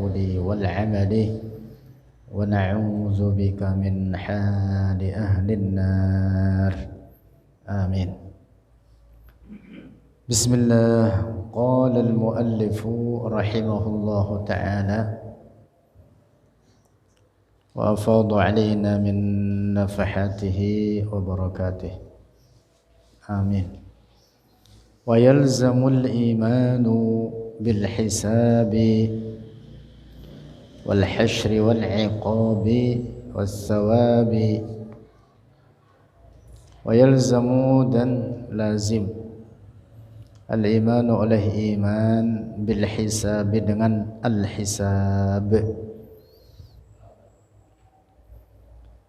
القول والعمل ونعوذ بك من حال أهل النار آمين. بسم الله. قال المؤلف رحمه الله تعالى وأفاض علينا من نفحاته وبركاته آمين. ويلزم الإيمان بالحساب والحشر والعقاب والثواب. ويلزم dan lazim al-iman oleh iman bil hisab dengan al-hisab,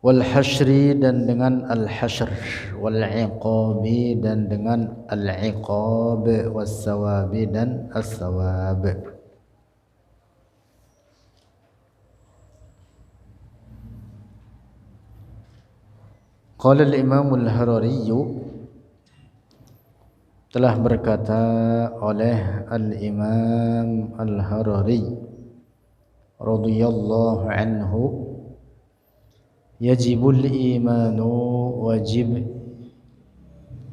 wal hashri dan dengan al-hashr, wal iqabi dan dengan al-iqab, was sawabi dan as-sawab. Qala al-Imam al-Harari, telah berkata oleh al-Imam al-Harari radhiyallahu anhu, yajibul imanu, wajib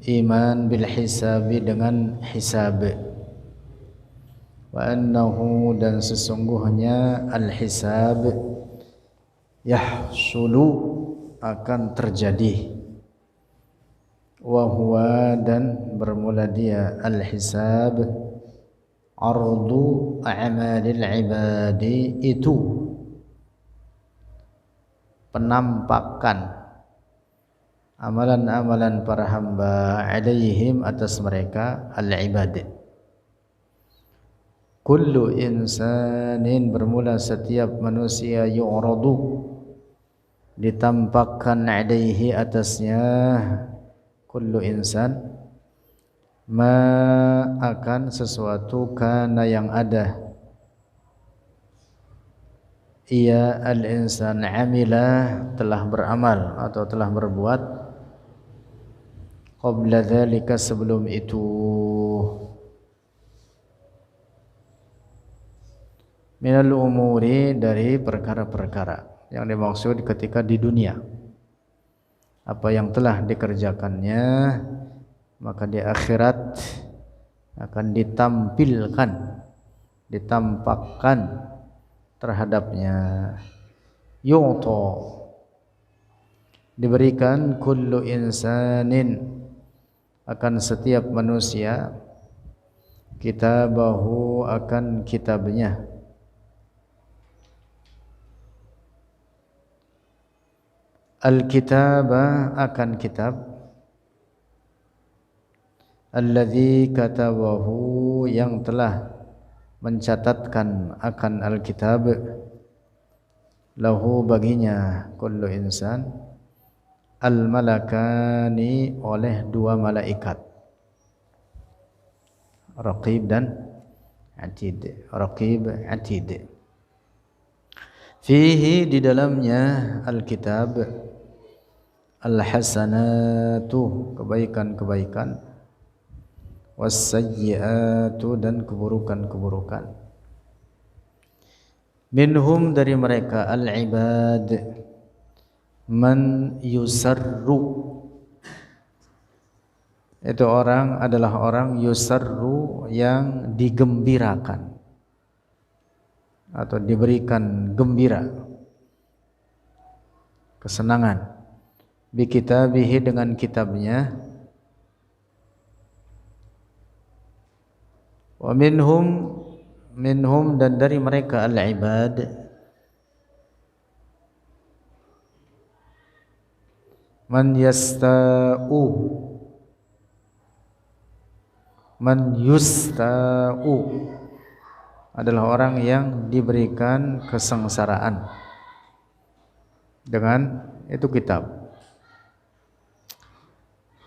iman bil hisabi dengan hisab, wa annahu dan sesungguhnya al-hisab yahsulu akan terjadi, wa huwa dan bermula dia al-hisab ardu a'malil ibadi, itu penampakan amalan-amalan para hamba alaihim atas mereka al-ibad. Kullu insanin bermula setiap manusia yu'radu ditampakkan alaihi atasnya, kullu insan ma akan sesuatu kana yang ada, ia al-insan amila telah beramal atau telah berbuat, qabla dzalika sebelum itu, minal umuri dari perkara-perkara yang dimaksud ketika di dunia, apa yang telah dikerjakannya maka di akhirat akan ditampakkan terhadapnya. Yu'ta diberikan, kullu insanin akan setiap manusia, kitabahu akan kitabnya, al-kitaba akan kitab, alladzi katabahu yang telah mencatatkan akan al-kitab, lahu baginya, kullu insan, al-malakani oleh dua malaikat, raqib dan atid, raqib atid. Fihi di dalamnya al-kitab, al-hasanatu kebaikan-kebaikan, was-sayyi'atu dan keburukan-keburukan. Minhum dari mereka al-ibad man yusarru, itu orang adalah orang yusarru yang digembirakan atau diberikan gembira, kesenangan, bi kitabihi dengan kitabnya, wa minhum dan dari mereka al-ibad man yusta'u adalah orang yang diberikan kesengsaraan dengan itu kitab.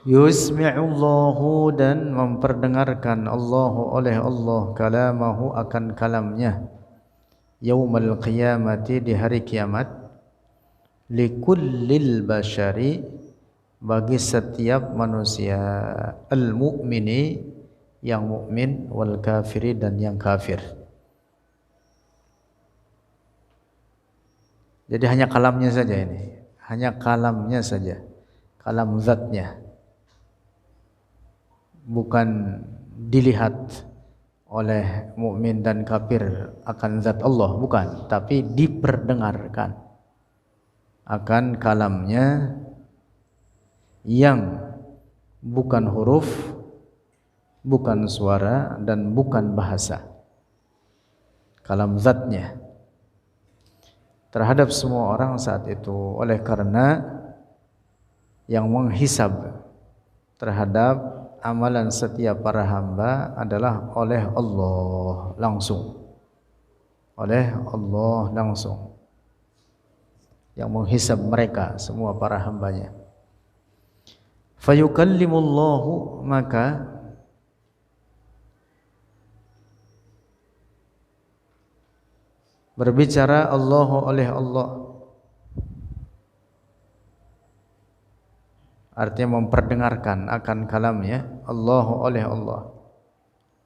Yusmi'ullahu dan memperdengarkan Allahu oleh Allah kalamahu akan kalamnya, yaumal qiyamati di hari kiamat, likullil bashari bagi setiap manusia, al-mu'mini yang mukmin, wal kafiri dan yang kafir. Jadi hanya kalamnya saja ini, hanya kalamnya saja, kalam zatnya, bukan dilihat oleh mukmin dan kafir akan zat Allah, bukan, tapi diperdengarkan akan kalamnya yang bukan huruf, bukan suara, dan bukan bahasa. Kalam zatnya terhadap semua orang saat itu. Oleh karena yang menghisab terhadap amalan setiap para hamba adalah oleh Allah langsung, oleh Allah langsung yang menghisab mereka semua para hambanya. Fayukallimullahu, maka berbicara Allah oleh Allah, artinya memperdengarkan akan kalamnya Allah oleh Allah,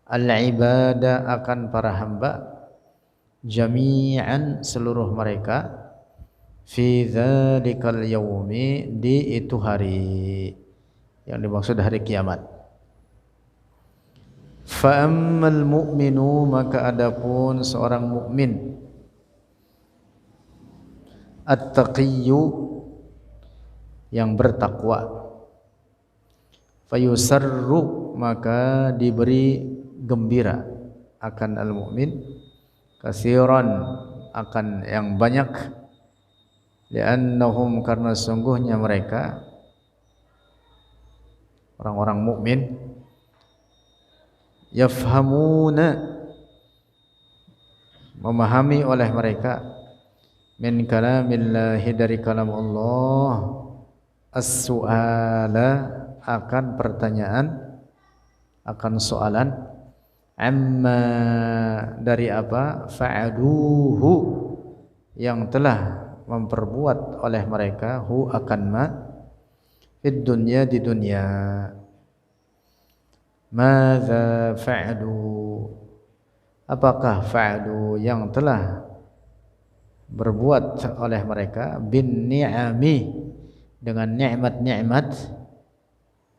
al-ibadah akan para hamba, jami'an seluruh mereka, fi dzalikal yaumi di itu hari, yang dimaksud hari kiamat. Fa ammal mu'minu, maka adapun seorang mukmin, at-taqiyyu yang bertakwa, fayusarru, maka diberi gembira akan al-mu'min, katsiran, akan yang banyak, li'annahum, karena sungguhnya mereka orang-orang mukmin, yafhamuna, memahami oleh mereka, min kalamillahi, dari kalam Allah, as-su'ala, akan pertanyaan, akan soalan, amma, dari apa, fa'aduhu, yang telah memperbuat oleh mereka, hu, akan ma, fid dunya, di dunia. Madza fa'alu, apakah fa'alu, yang telah berbuat oleh mereka, bin ni'ami, dengan nikmat-nikmat,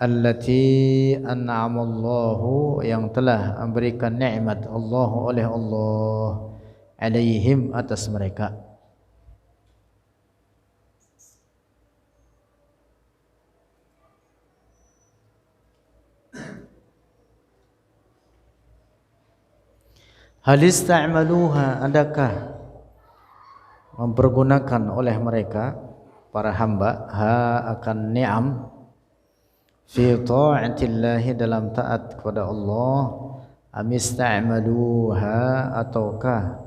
allati an'amallahu, yang telah memberikan nikmat Allah oleh Allah, alaihim, atas mereka. Hal ista'maluha, adakah mempergunakan oleh mereka para hamba, ha, akan ni'am, fi ta'atillahi, dalam taat kepada Allah, amista'maluha, ataukah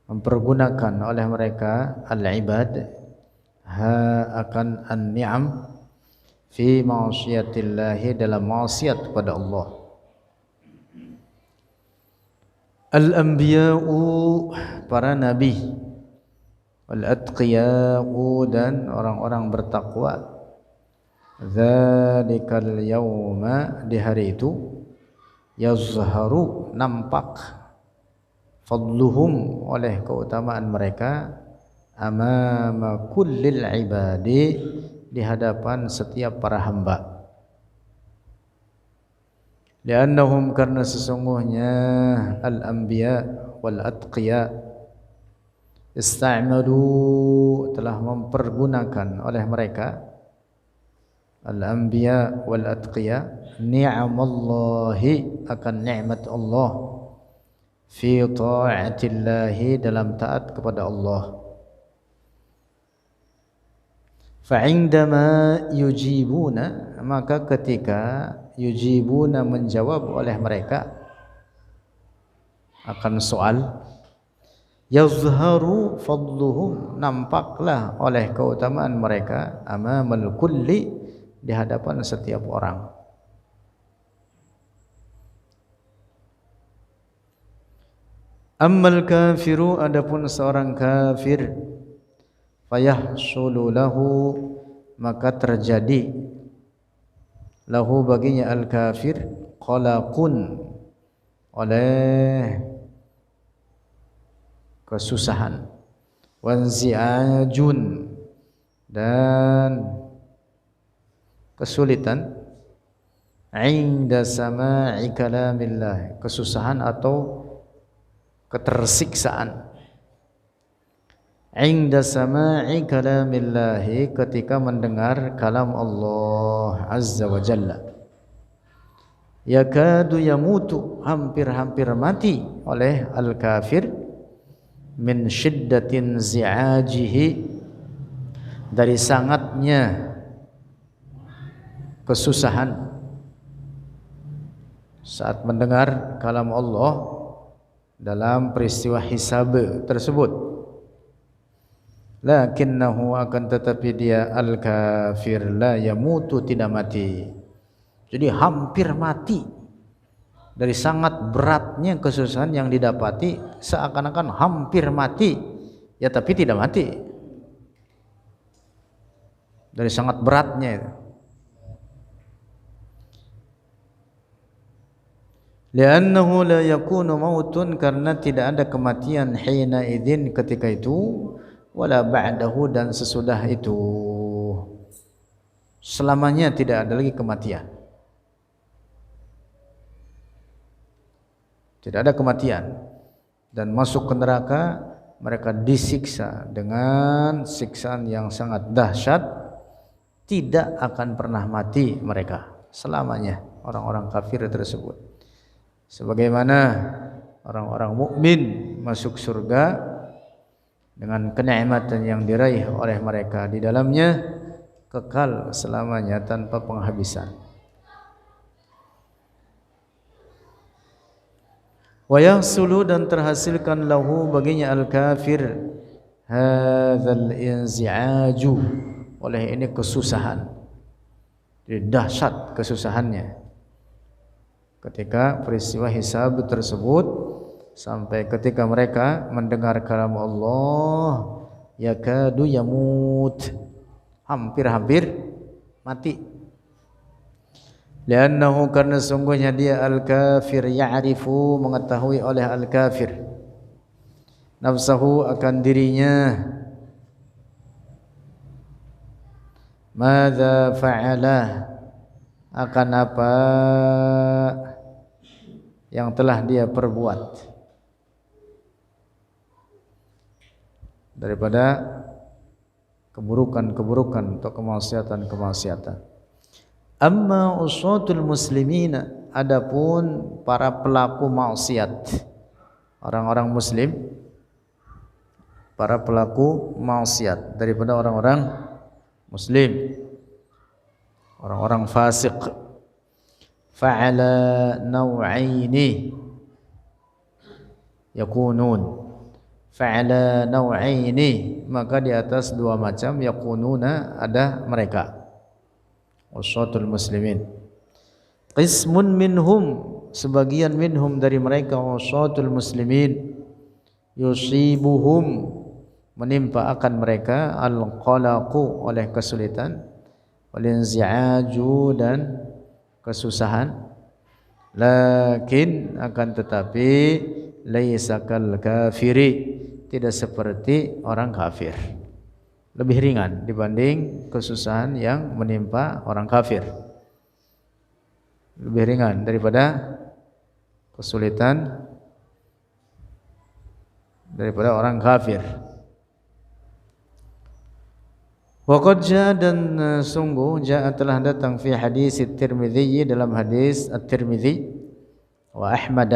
mempergunakan oleh mereka al-ibad, ha, akan an-ni'am, fi ma'siyatillahi, dalam maksiat kepada Allah. Al-anbiya'u, para nabi, wal-atqiya'u, dan orang-orang bertakwa, dzalikal yauma, di hari itu, yazharu, nampak, fadluhum, oleh keutamaan mereka, amama kullil ibadi, di hadapan setiap para hamba. Li'annahum, karena sesungguhnya al-anbiya wal atqiya, ista'malu, telah mempergunakan oleh mereka, al-anbiya wal atqiya, ni'amallahi, akan nikmat Allah, fi ta'atillahi, dalam taat kepada Allah. Fa'indama yujibuna, maka ketika yujibuna, menjawab oleh mereka akan soal, yazharu fadluhum, nampaklah oleh keutamaan mereka, amamal kulli, di hadapan setiap orang. Ammal kafiru, adapun seorang kafir, fayahsulu lahu, maka terjadi lahu, baginya al-kafir, qalaqun, oleh kesusahan, wanzi'ajun, dan kesulitan, inda sama'i kalamillah, kesusahan atau ketersiksaan, inda sama'i kalamillah, ketika mendengar kalam Allah azza wa jalla. Yakadu yamutu, hampir-hampir mati oleh al-kafir, min syiddatin zi'ajihi, dari sangatnya kesusahan saat mendengar kalam Allah dalam peristiwa hisab tersebut. Lakinnahu, akan tetapi dia al-kafir, la yamutu, tidak mati. Jadi hampir mati dari sangat beratnya kesusahan yang didapati, seakan-akan hampir mati, ya tapi tidak mati. Dari sangat beratnya itu. Li'annahu la yakunu mautun, karena tidak ada kematian hina idzin, ketika itu, wala ba'dahu, dan sesudah itu. Selamanya tidak ada lagi kematian. Tidak ada kematian, dan masuk ke neraka mereka disiksa dengan siksaan yang sangat dahsyat. Tidak akan pernah mati mereka selamanya, orang-orang kafir tersebut. Sebagaimana orang-orang mukmin masuk surga dengan kenikmatan yang diraih oleh mereka di dalamnya, kekal selamanya tanpa penghabisan. Wa yahsulu, dan terhasilkan lahu, baginya al-kafir, hadzal inzi'aju, oleh ini kesusahan. Jadi dahsyat kesusahannya ketika peristiwa hisab tersebut, sampai ketika mereka mendengar kalam Allah, yakadu yamut, hampir-hampir mati. Liannahu, karena sungguhnya dia al-kafir, ya'rifu, mengetahui oleh al-kafir, nafsahu, akan dirinya, madza fa'ala, akan apa yang telah dia perbuat, daripada keburukan-keburukan atau kemaksiatan-kemaksiatan. Amma usatul muslimina, adapun para pelaku maksiat, orang-orang muslim, para pelaku maksiat daripada orang-orang muslim, orang-orang fasik, fa'ala naw'aini yakunun, fa'ala naw'aini, maka di atas dua macam, yakununa, ada mereka, usatul muslimin. Qismun minhum, sebagian minhum dari mereka, usatul muslimin, yusibuhum, menimpa akan mereka, al-qalaqu, oleh kesulitan, wal-inzi'aju, dan kesusahan. Lakin, akan tetapi, laisa kal kafiri, tidak seperti orang kafir, lebih ringan dibanding kesusahan yang menimpa orang kafir, lebih ringan daripada kesulitan daripada orang kafir. Waqad jaa, dan sungguh jaa, telah datang, fi hadis at-Tirmidzi, dalam hadis at-Tirmidzi, wa Ahmad,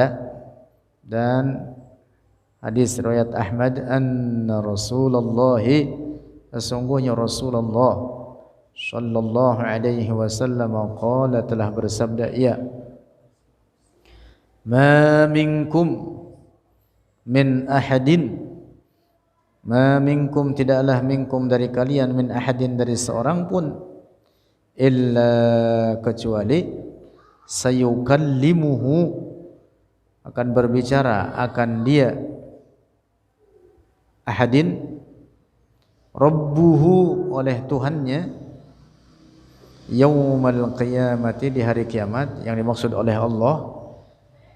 dan hadis riwayat Ahmad, anna Rasulullah, sesungguhnya Rasulullah sallallahu alaihi wasallam, qala, telah bersabda, ia, ma minkum min ahadin, ma minkum, tidaklah, minkum, dari kalian, min ahadin, dari seorang pun, illa, kecuali, sayukallimuhu, akan berbicara akan dia, ahadin, rabbuhu, oleh Tuhannya, yaumal qiyamati, di hari kiamat. Yang dimaksud oleh Allah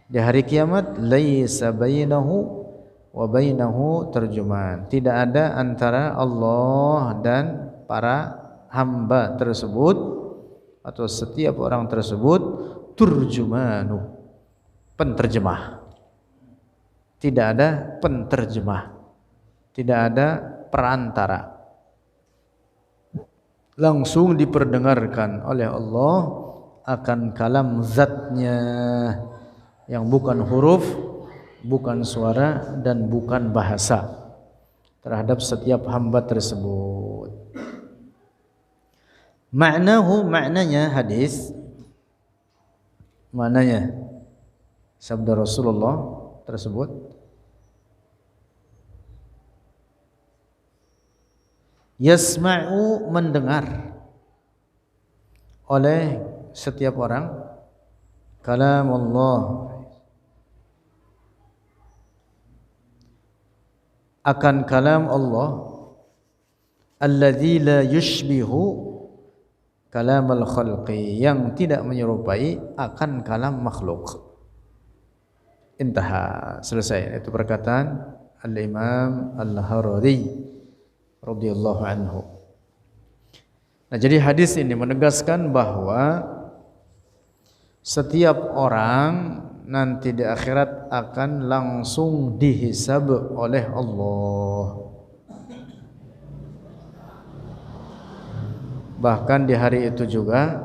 di hari kiamat, laisa bainahu wa bainahu tarjuman. Tidak ada antara Allah dan para hamba tersebut atau setiap orang tersebut turjumanu, penterjemah. Tidak ada penterjemah, tidak ada perantara. Langsung diperdengarkan oleh Allah akan kalam zatnya yang bukan huruf, bukan suara, dan bukan bahasa terhadap setiap hamba tersebut. Maknanya hadis, maknanya sabda Rasulullah tersebut, yasma'u, mendengar oleh setiap orang kalam Allah, akan kalam Allah alladzi la yushbihu kalam al-khalqi, yang tidak menyerupai akan kalam makhluk. Intaha, selesai. Itu perkataan Al-Imam Al-Harari radhiyallahu anhu. Nah, jadi hadis ini menegaskan bahwa setiap orang nanti di akhirat akan langsung dihisab oleh Allah. Bahkan di hari itu juga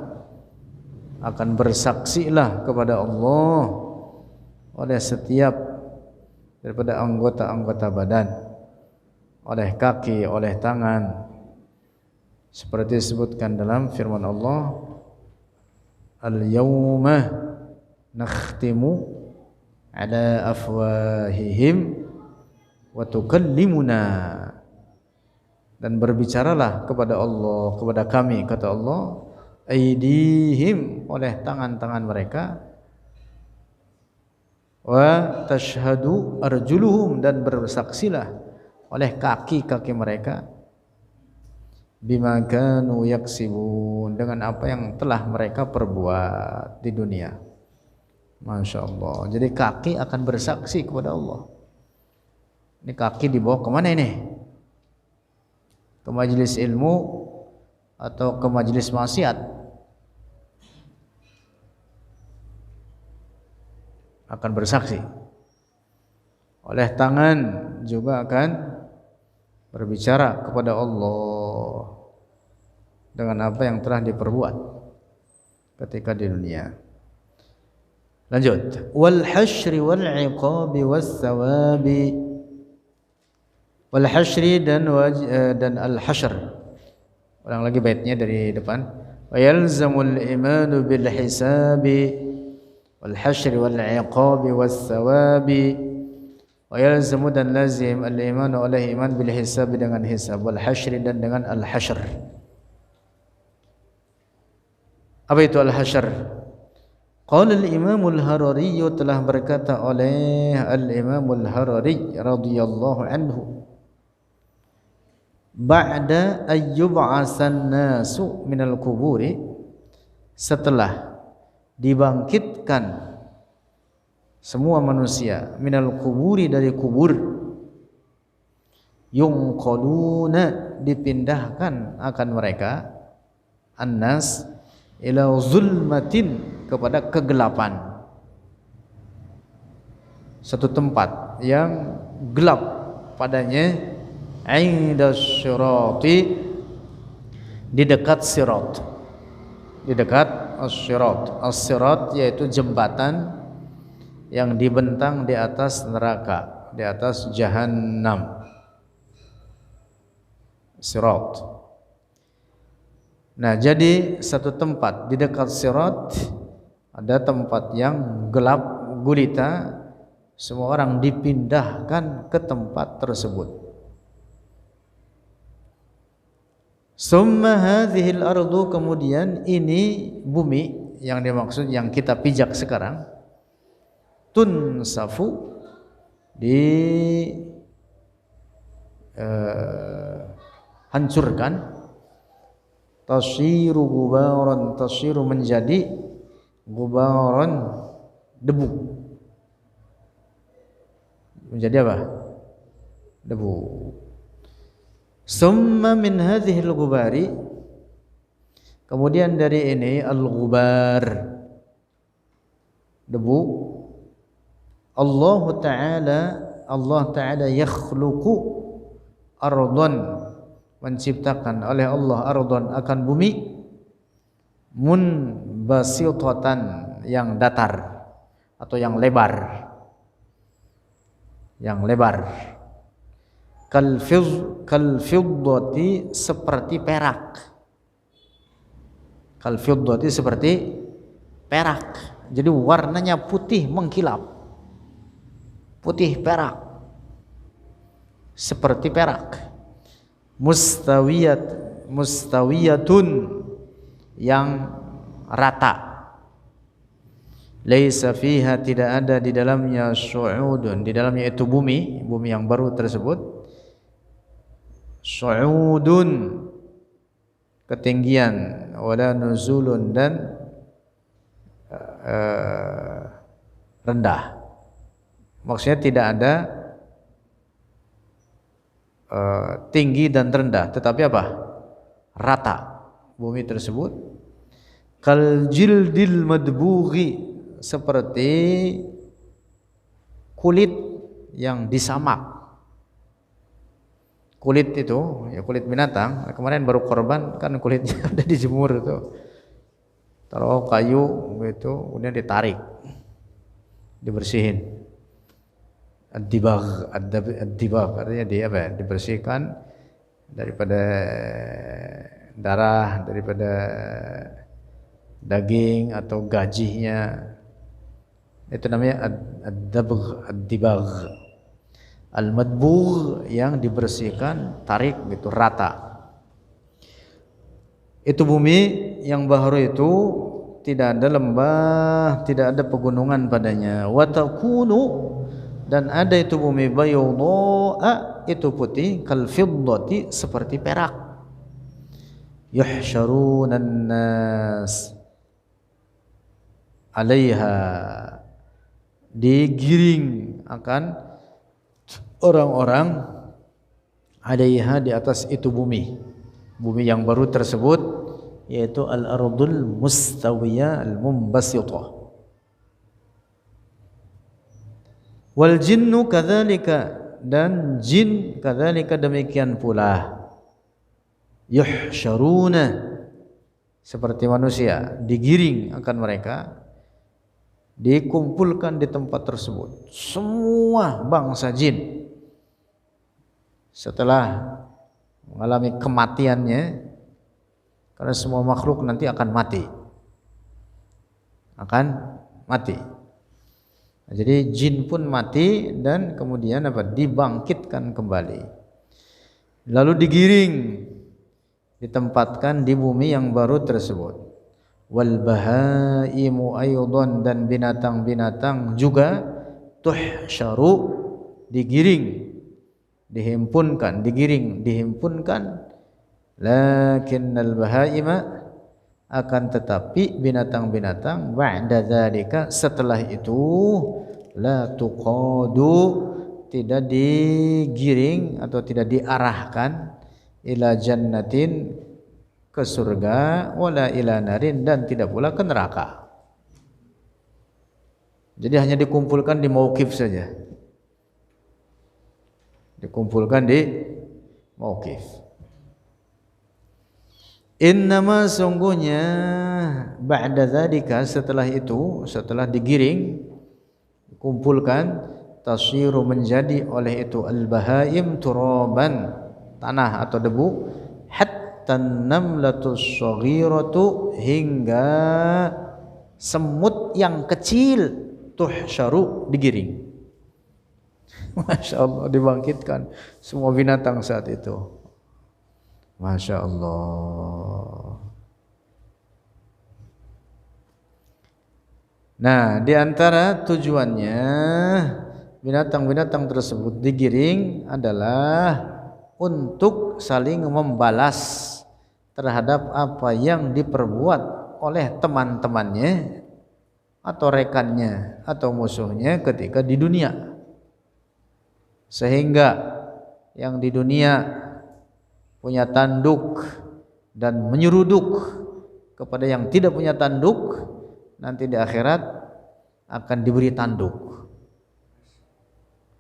akan bersaksilah kepada Allah oleh setiap daripada anggota-anggota badan, oleh kaki, oleh tangan, seperti disebutkan dalam firman Allah, al-yawma nakhtimu ala afwahihim wa tukallimuna, dan berbicaralah kepada Allah, kepada kami, kata Allah, aidihim, oleh tangan-tangan mereka, wa tashhadu arjuluhum, dan bersaksilah oleh kaki-kaki mereka, bima kanu yaksibun, dengan apa yang telah mereka perbuat di dunia. Masya Allah. Jadi kaki akan bersaksi kepada Allah. Ini kaki dibawa kemana ini? Ke majelis ilmu atau ke majelis maksiat? Akan bersaksi. Oleh tangan juga akan berbicara kepada Allah dengan apa yang telah diperbuat ketika di dunia. Lanjut. Wal hasyri wal iqabi was sawabi. Wal hasyri dan al hashr. Ulang lagi baitnya dari depan. Wa yalzamul imanu bil hisabi wal hasyri wal iqabi was sawabi. Wa yalzamu, dan lazim, al imanu oleh iman bil hisabi, dengan hisab, wal hasyri, dan dengan al hashr. Apa itu al hashr? Qala al-Imam al-Harari, telah berkata oleh al-Imam al-Harari radhiyallahu anhu, ba'da ayyub'asan nasu minal kuburi, setelah dibangkitkan semua manusia minal kuburi, dari kubur, yunqaluna, dipindahkan akan mereka, annas ila zulmatin, kepada kegelapan, satu tempat yang gelap padanya, inda syirati, di dekat sirat, di dekat as-sirat. As-sirat yaitu jembatan yang dibentang di atas neraka, di atas jahannam, sirat. Nah, jadi satu tempat di dekat sirat, ada tempat yang gelap gulita, semua orang dipindahkan ke tempat tersebut. Summa hadhil ardu, kemudian ini bumi yang dimaksud, yang kita pijak sekarang, tunsafu, hancurkan, tasyiru gubaran, tasyiru, menjadi gubaran, debu. Menjadi apa? debu. Summa min hadhil ghubari, kemudian dari ini al-ghubar, debu, Allah Ta'ala yakhluqu ardhan, menciptakan oleh Allah ardhan akan bumi, munbasitatan, yang datar atau yang lebar, kalfiddati, seperti perak, jadi warnanya putih mengkilap, putih perak, seperti perak. Mustawiyatun, yang rata. Laisa fiha, tidak ada di dalamnya su'udun, di dalamnya itu bumi yang baru tersebut. Su'udun, ketinggian, wala nuzulun, dan rendah. Maksudnya tidak ada tinggi dan rendah, tetapi apa? Rata bumi tersebut. Kal jildil madbughi, seperti kulit yang disamak. Kulit itu ya kulit binatang. Kemarin baru korban kan kulitnya ada dijemur itu. Taruh kayu gitu, kemudian ditarik, dibersihin. Ad-dibagh artinya dibersihkan daripada darah, daripada daging atau gajihnya. Itu namanya ad-dibagh. Al-madbugh, yang dibersihkan, tarik gitu, rata. Itu bumi yang baru itu tidak ada lembah, tidak ada pegunungan padanya. Wa takunu, dan ada itu bumi bayudha, itu putih, kal fiddati, seperti perak. Yuhsyarunan nas alaiha, digiring akan orang-orang, alaiha, di atas itu bumi yang baru tersebut, yaitu al-ardul mustawiyah al-mumbasitah. Wal jinnu kadzalika, dan jin kadzalika demikian pula. Yuhsyaruna, seperti manusia, digiring akan mereka, dikumpulkan di tempat tersebut. Semua bangsa jin setelah mengalami kematiannya, karena semua makhluk nanti akan mati. Jadi jin pun mati dan kemudian dibangkitkan kembali. Lalu digiring, ditempatkan di bumi yang baru tersebut. Wal bahaimu aydan, dan binatang-binatang juga tuhsyaru, digiring, dihimpunkan. Lakinnal bahaima, akan tetapi binatang-binatang, ba'da dzalika, setelah itu, la tuqadu, tidak digiring atau tidak diarahkan, ila jannatin, ke surga, wala ila narin, dan tidak pula ke neraka. Jadi hanya dikumpulkan di mauqif saja. Dikumpulkan di mauqif. Innama, sungguhnya, ba'da dzalika, setelah itu, setelah digiring, dikumpulkan, tasiru, menjadi oleh itu al-bahaim turaban, tanah atau debu, hatta namlatus shaghiratu, hingga semut yang kecil, tuhsyaru, digiring. Masya Allah, dibangkitkan semua binatang saat itu. Masya Allah. Nah, di antara tujuannya binatang-binatang tersebut digiring adalah untuk saling membalas terhadap apa yang diperbuat oleh teman-temannya atau rekannya atau musuhnya ketika di dunia. Sehingga yang di dunia punya tanduk dan menyeruduk kepada yang tidak punya tanduk, nanti di akhirat akan diberi tanduk.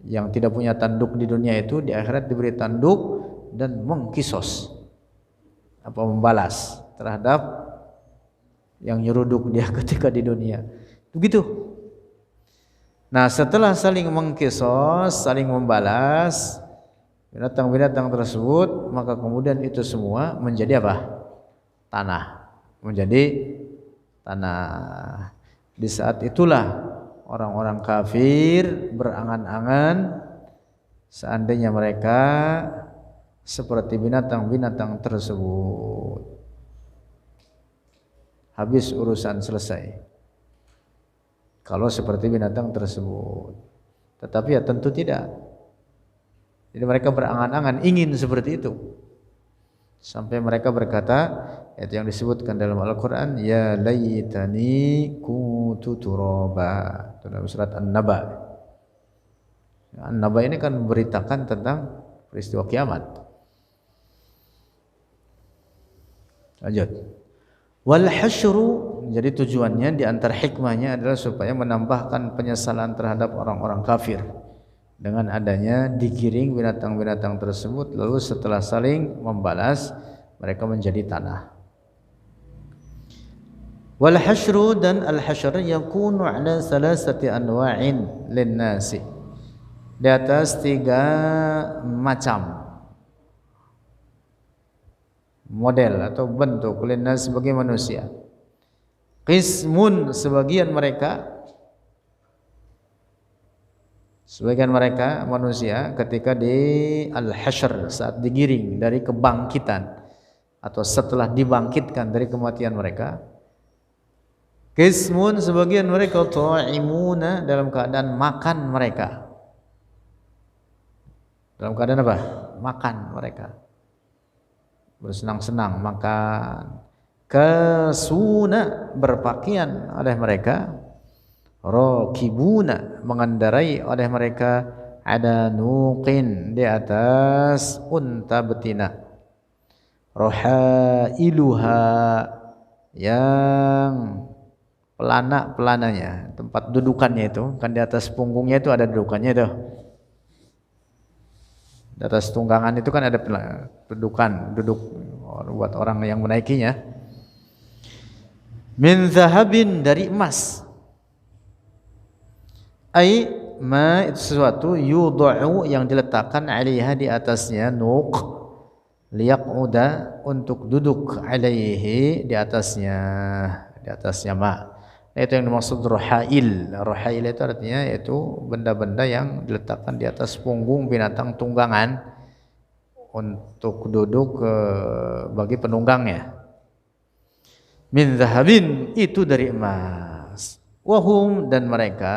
Yang tidak punya tanduk di dunia itu di akhirat diberi tanduk dan mengkisos, membalas terhadap yang nyeruduk dia ketika di dunia. Begitu. Nah, setelah saling mengkisos, saling membalas binatang-binatang tersebut, maka kemudian itu semua menjadi apa? Tanah. Menjadi tanah. Di saat itulah orang-orang kafir berangan-angan seandainya mereka seperti binatang-binatang tersebut. Habis urusan, selesai kalau seperti binatang tersebut. Tetapi ya tentu tidak. Jadi mereka berangan-angan ingin seperti itu, sampai mereka berkata, itu yang disebutkan dalam Al-Quran, ya laytani kuntu turaba, dalam surat An-Naba. An-Naba ini kan memberitakan tentang peristiwa kiamat. Lanjut. Wal hasyru, jadi tujuannya di antara hikmahnya adalah supaya menambahkan penyesalan terhadap orang-orang kafir dengan adanya digiring binatang-binatang tersebut, lalu setelah saling membalas mereka menjadi tanah. Wal hasyru, dan al hasyr yakunu ala salasati anwa'in lin nasi, di atas 3 macam model atau bentuk linnas sebagai manusia. Qismun, sebagian mereka manusia ketika di al-hasyr, saat digiring dari kebangkitan atau setelah dibangkitkan dari kematian mereka. Qismun, sebagian mereka ta'imuna, dalam keadaan makan mereka. Dalam keadaan apa? Makan mereka. Bersenang-senang makan. Kasuna, berpakaian oleh mereka. Rakibuna, mengendarai oleh mereka. Ada nuqin, di atas unta betina. Rohailuha, yang pelana-pelananya, tempat dudukannya itu kan di atas punggungnya itu ada dudukannya itu. Di atas tunggangan itu kan ada duduk buat orang yang menaikinya. Min zahabin, dari emas. Ai ma, itu sesuatu, yudha'u, yang diletakkan alaiha, di atasnya, nuq, liyaquda, untuk duduk, alaihi, di atasnya ma. Nah, itu yang dimaksud rohail. Rohail itu artinya yaitu benda-benda yang diletakkan di atas punggung binatang tunggangan untuk duduk bagi penunggangnya. Min zahabin, itu dari emas. Wahum, dan mereka,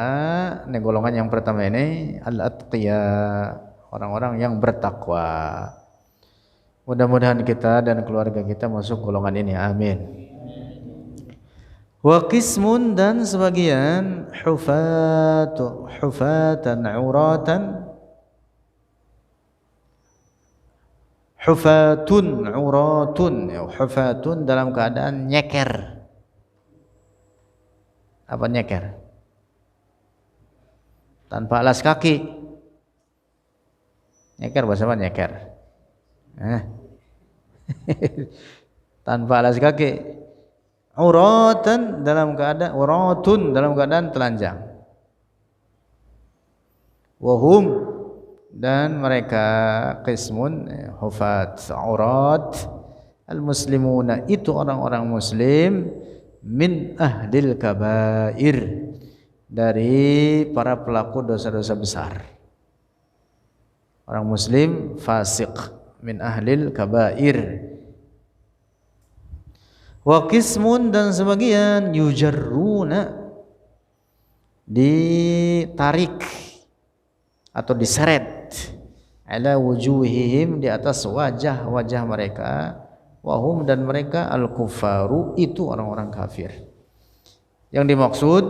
ini golongan yang pertama ini, al-atqiya, orang-orang yang bertakwa. Mudah-mudahan kita dan keluarga kita masuk golongan ini, amin. Wa qismun, dan sebagian, hufatan uratan, hufatun uratun, hufatun dalam keadaan nyeker. Apa nyeker? Tanpa alas kaki. Nyeker bahasa apa nyeker? Tanpa alas kaki. Uratun dalam keadaan telanjang. Wahum, dan mereka, qismun, hufat aurat, al-muslimuna, itu orang-orang muslim, min ahlil kabair, dari para pelaku dosa-dosa besar. Orang muslim fasik, min ahlil kabair. Wa qismun, dan sebagian, yujarruna, ditarik atau diseret, ala wujuhihim, di atas wajah-wajah mereka, wahum, dan mereka, al-kuffaru, itu orang-orang kafir. Yang dimaksud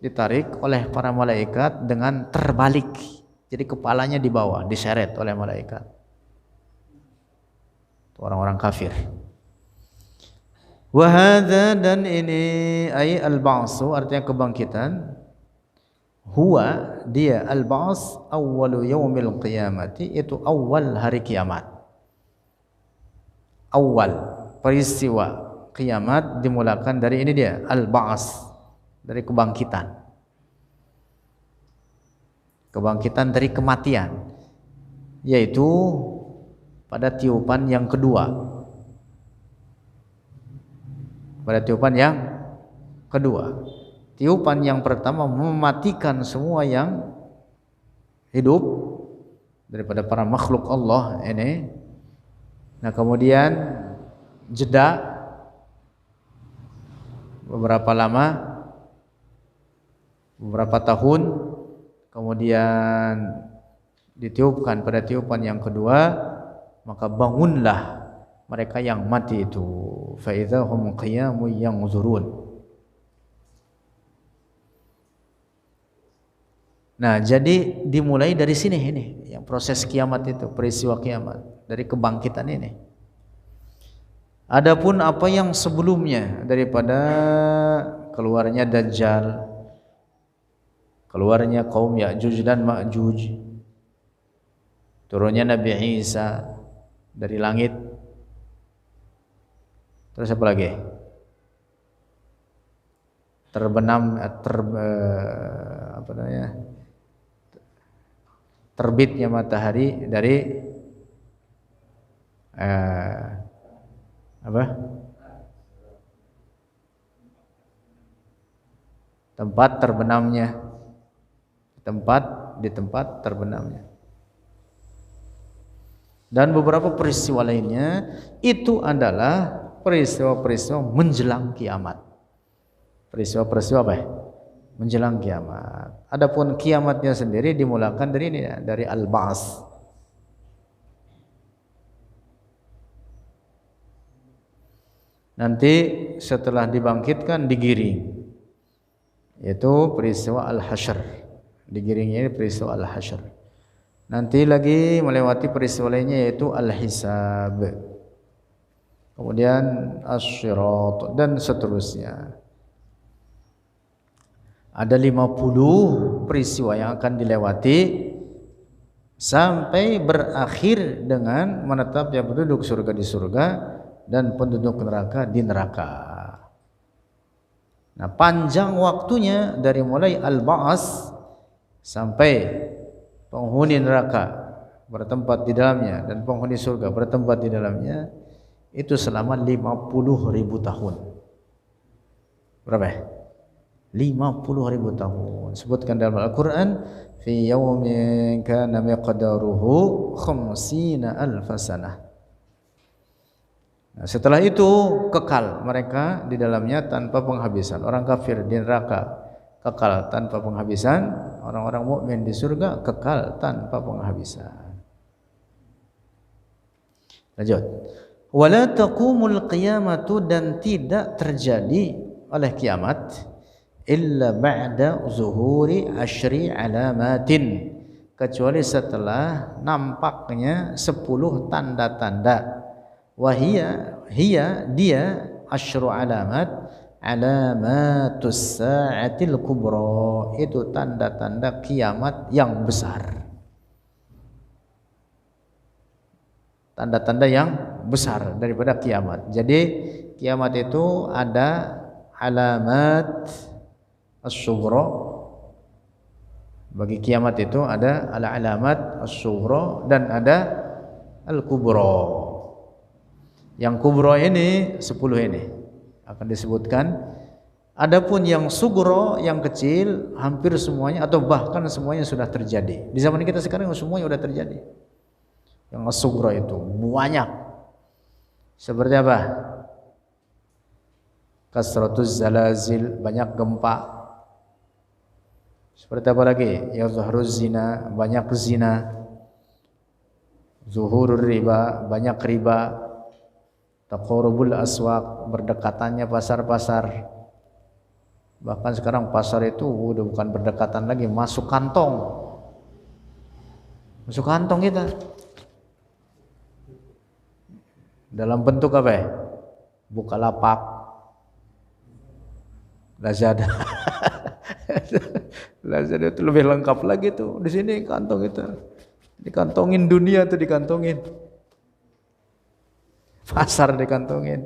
ditarik oleh para malaikat dengan terbalik, Jadi kepalanya di bawah, diseret oleh malaikat. Orang-orang kafir. Wa hadza, dan ini ay al-ba'su artinya kebangkitan. Huwa, dia al-ba's awwalu yaumil qiyamati, itu awal hari kiamat. Awal peristiwa kiamat dimulakan dari ini dia, al-ba's, dari kebangkitan. Kebangkitan dari kematian, yaitu pada tiupan yang kedua. Pada tiupan yang kedua. Tiupan yang pertama mematikan semua yang hidup daripada para makhluk Allah ini. Nah, kemudian jeda beberapa lama, beberapa tahun, kemudian ditiupkan pada tiupan yang kedua, maka bangunlah mereka yang mati itu. Fa idza hum qiyamun yanzurun. Nah, jadi dimulai dari sini ini, yang proses kiamat itu, peristiwa kiamat, dari kebangkitan ini. Adapun apa yang sebelumnya daripada keluarnya Dajjal, keluarnya kaum Ya'juj dan Ma'juj, turunnya Nabi Isa dari langit, terus apa lagi? Terbenam, apa namanya? Terbitnya matahari dari tempat terbenamnya, di tempat terbenamnya, dan beberapa peristiwa lainnya. Itu adalah peristiwa-peristiwa menjelang kiamat. Peristiwa-peristiwa apa ya? Menjelang kiamat. Adapun kiamatnya sendiri dimulakan dari ini ya, dari al-ba's. Nanti setelah dibangkitkan digiring, yaitu peristiwa al-hasyr. Digiringnya ini peristiwa al-hasyr. Nanti lagi melewati peristiwa lainnya yaitu al-hisab, kemudian asy-syirat, dan seterusnya. Ada 50 peristiwa yang akan dilewati sampai berakhir dengan menetapnya penduduk surga di surga dan penduduk neraka di neraka. Nah, panjang waktunya dari mulai al-ba's sampai penghuni neraka bertempat di dalamnya dan penghuni surga bertempat di dalamnya, itu selama 50.000 tahun. Berapa ya? 50.000 tahun. Sebutkan dalam Al-Quran, fi yawmin kana miqdaruhu 50.000 sanah. Nah, setelah itu kekal mereka di dalamnya tanpa penghabisan. Orang kafir di neraka kekal tanpa penghabisan, orang-orang mukmin di surga kekal tanpa penghabisan. Lanjut. Wala taqumul qiyamatu, dan tidak terjadi oleh kiamat illa ba'da zuhuri asyri alamatin, kecuali setelah nampaknya 10 tanda-tanda. Wahia, dia asyru alamat, alamatus sa'atil kubra, itu tanda-tanda kiamat yang besar. Tanda-tanda yang besar daripada kiamat. Jadi kiamat itu ada alamat as-sughra. Bagi kiamat itu ada al-alamat as-sughra dan ada al-kubra. Yang kubra ini 10 ini akan disebutkan. Adapun yang sughra, yang kecil, hampir semuanya atau bahkan semuanya sudah terjadi. Di zaman kita sekarang semuanya sudah terjadi. Yang as-sughra itu banyak. Seperti apa? Kasratuz zalazil, banyak gempa. Seperti apa lagi? Yazharuz zina, banyak zina. Zuhurur riba, banyak riba. Taqarubul aswaq, berdekatannya pasar-pasar. Bahkan sekarang pasar itu udah bukan berdekatan lagi, masuk kantong. Masuk kantong kita. Dalam bentuk apa ya? Bukalapak, Lazada. Lazada itu lebih lengkap lagi tuh. Di sini kantong itu. Dikantongin dunia tuh dikantongin. Pasar dikantongin.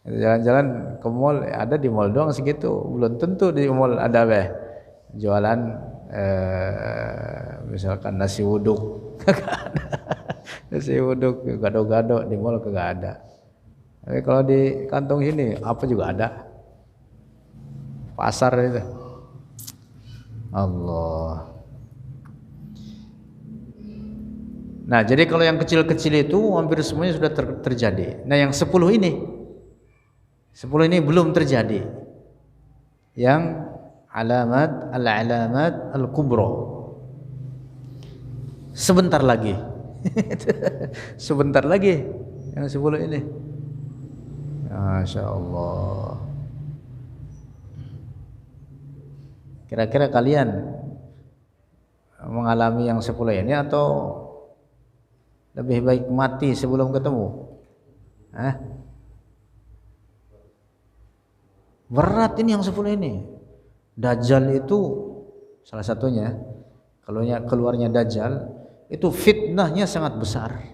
Jalan-jalan ke mall, ada di mall doang segitu. Belum tentu di mall ada apa? Jualan misalkan nasi uduk. Nasi uduk, gado-gado di mall kagak ada. Tapi kalau di kantong sini apa juga ada. Pasar itu. Allah. Nah, jadi kalau yang kecil-kecil itu hampir semuanya sudah terjadi. Nah, yang 10 ini belum terjadi. Yang al-alamat al-kubra. Sebentar lagi. Sebentar lagi yang 10 ini. Masya Allah. Kira-kira kalian mengalami yang 10 ini atau lebih baik mati sebelum ketemu? Berat ini yang 10 ini. Dajjal itu salah satunya. Kalau keluarnya Dajjal itu fitnahnya sangat besar.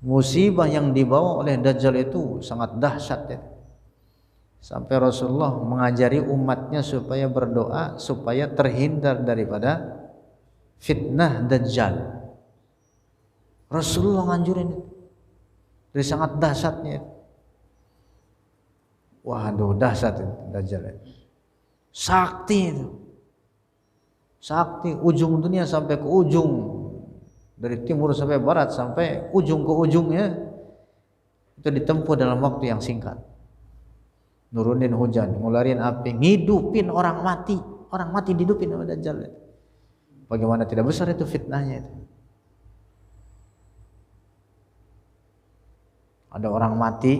Musibah yang dibawa oleh Dajjal itu sangat dahsyat ya. Sampai Rasulullah mengajari umatnya supaya berdoa supaya terhindar daripada fitnah Dajjal. Rasulullah nganjurin itu. Dari sangat dahsyatnya. Waduh, dahsyat itu Dajjal itu. Sakti itu. Sakti ujung dunia sampai ke ujung. Dari timur sampai barat sampai ujung ke ujungnya. Itu ditempuh dalam waktu yang singkat. Nurunin hujan, ngularin api, ngidupin orang mati. Orang mati dihidupin sama Dajjal. Bagaimana tidak besar itu fitnahnya itu. Ada orang mati,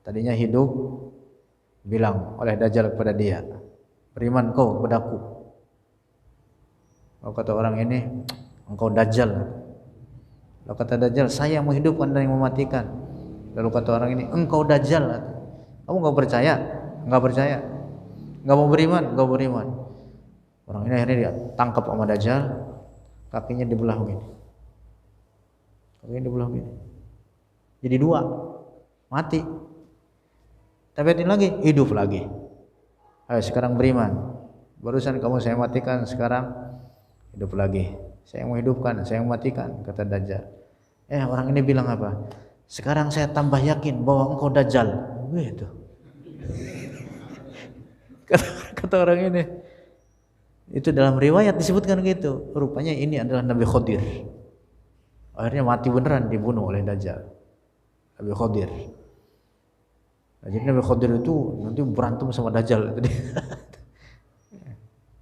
tadinya hidup, bilang oleh Dajjal kepada dia, beriman kau kepadaku. Lalu kata orang ini, engkau Dajjal. Lalu kata Dajjal, saya yang menghidupkan dan yang mematikan. Lalu kata orang ini, engkau Dajjal. Kamu enggak percaya? Enggak percaya. Enggak mau beriman? Enggak beriman. Orang ini akhirnya dia tangkap sama Dajjal, kakinya dibelah begini. Kakinya dibelah begini. Jadi 2, mati. Tapi lagi, hidup lagi. Ayo sekarang beriman. Barusan kamu saya matikan, sekarang hidup lagi. Saya mau hidupkan, saya mau matikan, kata Dajjal. Orang ini bilang apa? Sekarang saya tambah yakin bahwa engkau Dajjal. Gitu. Kata orang ini. Itu dalam riwayat disebutkan gitu. Rupanya ini adalah Nabi Khidir. Akhirnya mati beneran, dibunuh oleh Dajjal. Nabi Khidir. Jadi Nabi Khidir itu nanti berantem sama Dajjal.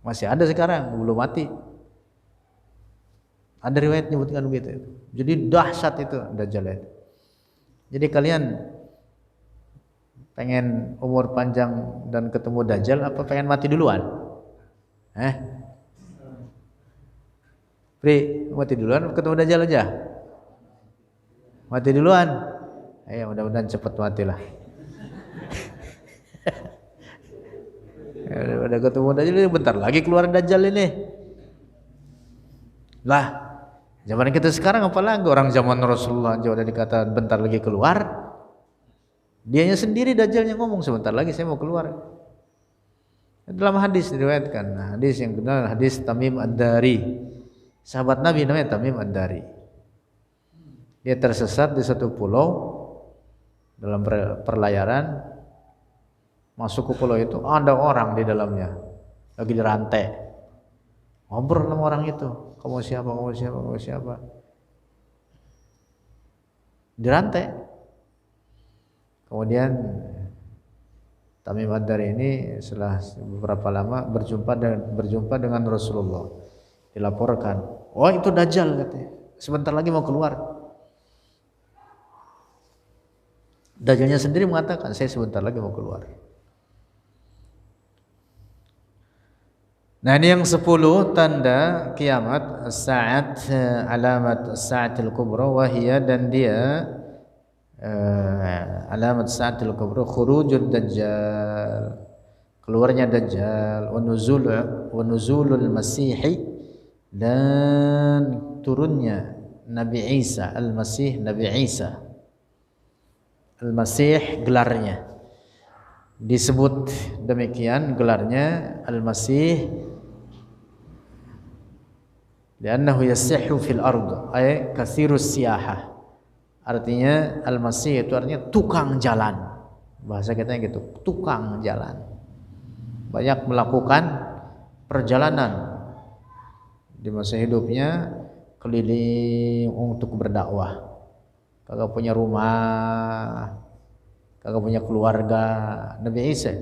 Masih ada sekarang, belum mati. Ada riwayat menyebutkan begitu. Jadi dahsyat itu Dajjal itu. Jadi kalian pengen umur panjang dan ketemu Dajjal apa pengen mati duluan? Pri, mati duluan ketemu Dajjal aja? Mati duluan. Ayo mudah-mudahan cepat matilah. Udah ketemu Dajjal, bentar lagi keluar Dajjal ini. Lah, zaman kita sekarang apalagi orang zaman Rasulullah aja udah dikata bentar lagi keluar. Dianya sendiri Dajjalnya ngomong sebentar lagi saya mau keluar. Dalam hadis diriwayatkan, hadis yang benar hadis Tamim Ad-Dari. Sahabat Nabi namanya Tamim Ad-Dari. Dia tersesat di satu pulau dalam perlayaran, masuk ke pulau itu ada orang di dalamnya lagi dirantai. Ngobrol sama orang itu, kamu siapa, kamu siapa, kamu siapa. Dirantai. Kemudian Tamim Ad-Dari ini setelah beberapa lama berjumpa dengan Rasulullah. Dilaporkan, oh itu Dajjal katanya. Sebentar lagi mau keluar. Dajjalnya sendiri mengatakan, saya sebentar lagi mau keluar. Nah, ini yang 10 tanda kiamat as-sa'at, alamat as-sa'atil kubra, wahiyya, dan dia alamat as-sa'atil kubra khurujud dajjal, keluarnya dajjal, wa nuzulul masihi, dan turunnya Nabi Isa, al-Masih, Nabi Isa. Al-Masih gelarnya disebut demikian, gelarnya Al-Masih li'annahu yasihhu fil ard, ay katsirus siyahah. Artinya Al-Masih itu artinya tukang jalan. Bahasa kita gitu, tukang jalan. Banyak melakukan perjalanan di masa hidupnya, keliling untuk berdakwah. Kagak punya rumah, kagak punya keluarga. Nabi Isa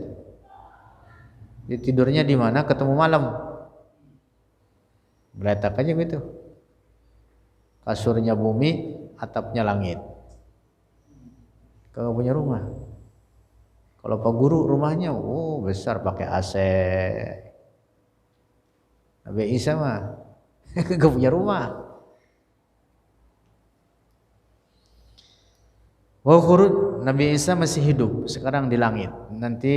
dia tidurnya di mana? Ketemu malam, geletak aja gitu. Kasurnya bumi, atapnya langit. Kagak punya rumah. Kalau Pak Guru rumahnya besar, pakai AC. Nabi Isa mah kagak punya rumah. Wa khuruj, Nabi Isa masih hidup sekarang di langit, nanti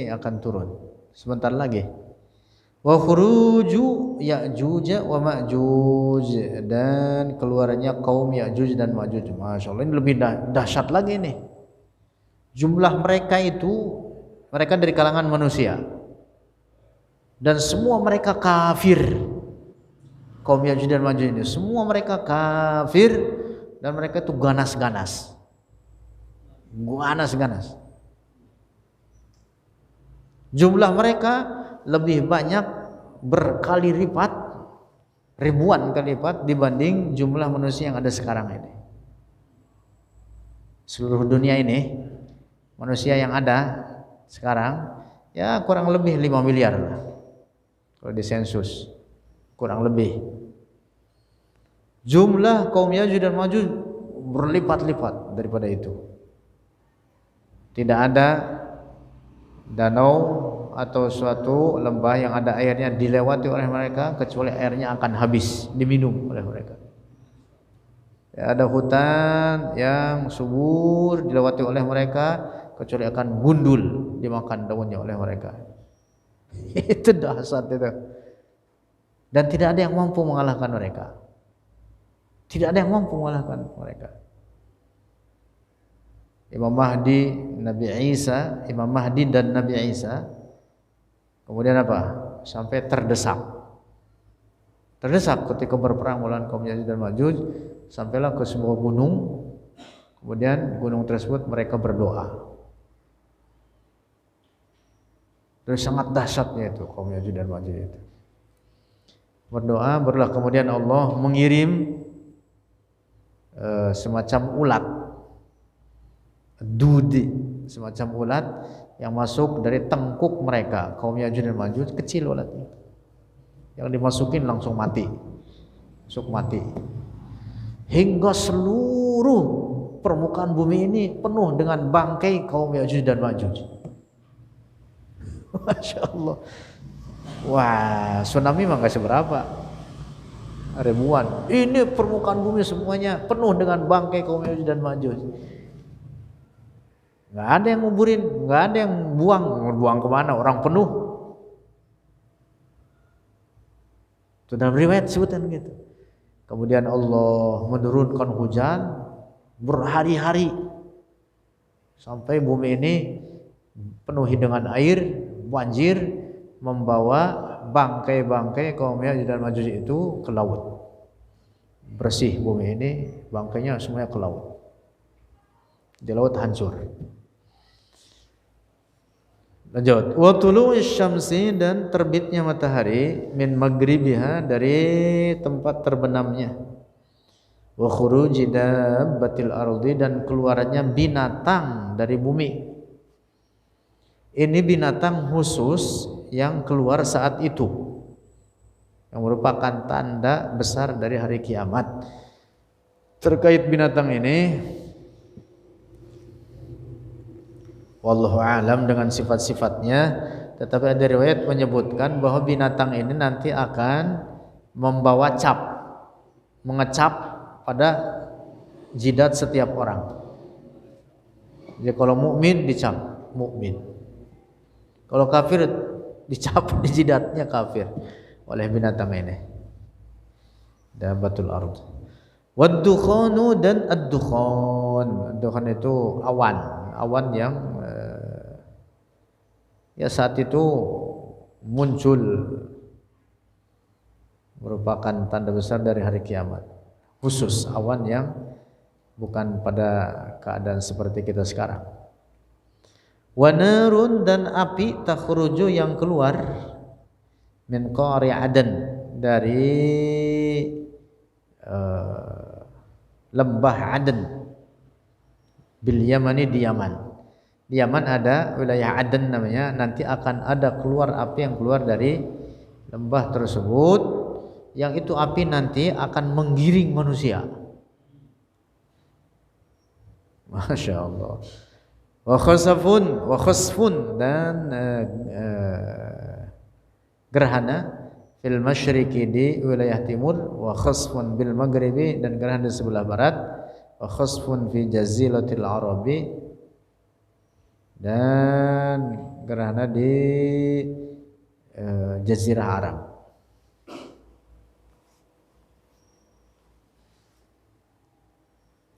akan turun sebentar lagi. Wa khuruju Ya'juj wa Ma'juj, dan keluarnya kaum Ya'juj dan Ma'juj. Masya Allah, ini lebih dahsyat lagi nih. Jumlah mereka itu, mereka dari kalangan manusia, dan semua mereka kafir. Kaum Ya'juj dan Ma'juj ini semua mereka kafir, dan mereka itu ganas-ganas. Jumlah mereka lebih banyak berkali lipat, ribuan kali lipat dibanding jumlah manusia yang ada sekarang ini. Seluruh dunia ini manusia yang ada sekarang ya kurang lebih 5 miliar lah. Kalau di sensus kurang lebih. Jumlah kaum Ya'juj dan Ma'juj berlipat-lipat daripada itu. Tidak ada danau atau suatu lembah yang ada airnya dilewati oleh mereka kecuali airnya akan habis diminum oleh mereka. Ya, ada hutan yang subur dilewati oleh mereka kecuali akan gundul dimakan daunnya oleh mereka. Itu dahsyat itu. Dan tidak ada yang mampu mengalahkan mereka. Tidak ada yang mampu mengalahkan mereka. Imam Mahdi, Nabi Isa, Imam Mahdi dan Nabi Isa kemudian apa? Sampai terdesak ketika berperang melawan kaum Ya'juj dan Ma'juj, sampailah ke sebuah gunung. Kemudian gunung tersebut mereka berdoa. Terus sangat dahsyatnya itu kaum Ya'juj dan Ma'juj itu. Berdoa, barulah kemudian Allah mengirim semacam ulat, dudi, semacam ulat yang masuk dari tengkuk mereka, kaum Ya'juj dan Ma'juj, kecil ulatnya. Yang dimasukin langsung mati. Masuk mati. Hingga seluruh permukaan bumi ini penuh dengan bangkai kaum Ya'juj dan Ma'juj. Masya Allah. Wah, tsunami mah gak seberapa. Ribuan. Ini permukaan bumi semuanya penuh dengan bangkai kaum Ya'juj dan Ma'juj. Nggak ada yang nguburin, nggak ada yang buang kemana, orang penuh. Itu dalam riwayat sebutan gitu. Kemudian Allah menurunkan hujan berhari-hari sampai bumi ini penuhi dengan air, banjir, membawa bangkai-bangkai kaum Ya'juj dan Ma'juj itu ke laut. Bersih bumi ini, bangkainya semuanya ke laut. Di laut hancur. Lanjut, wa tulu'isy syamsi, dan terbitnya matahari, min maghribiha, dari tempat terbenamnya, wa khuruji dabbatil ardi, dan keluarnya binatang dari bumi. Ini binatang khusus yang keluar saat itu, yang merupakan tanda besar dari hari kiamat. Terkait binatang ini, wallahu a'lam dengan sifat-sifatnya, tetapi ada riwayat menyebutkan bahwa binatang ini nanti akan membawa cap, mengecap pada jidat setiap orang. Jadi kalau mukmin dicap mukmin, kalau kafir dicap di jidatnya kafir oleh binatang ini. Dabbatul ard. Wad-dukhanu dan ad-dukhan. Ad-dukhan itu awan yang ya saat itu muncul, merupakan tanda besar dari hari kiamat. Khusus awan yang bukan pada keadaan seperti kita sekarang. Wa narun dan api takhruju yang keluar min qari Aden dari lembah Aden bil Yamani di Yaman. Di Yaman ada wilayah Aden namanya, nanti akan ada keluar api yang keluar dari lembah tersebut, yang itu api nanti akan menggiring manusia. Masya Allah. Wa khasfun dan gerhana fil masyriqi di wilayah timur, wa khasfun bil maghribi dan gerhana di sebelah barat, wa khasfun fi jazilatil arabi dan gerhana di jazirah Arab.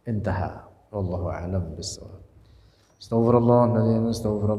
Intaha. Wallahu a'lam bissawab. Astaghfirullah, astaghfirullah.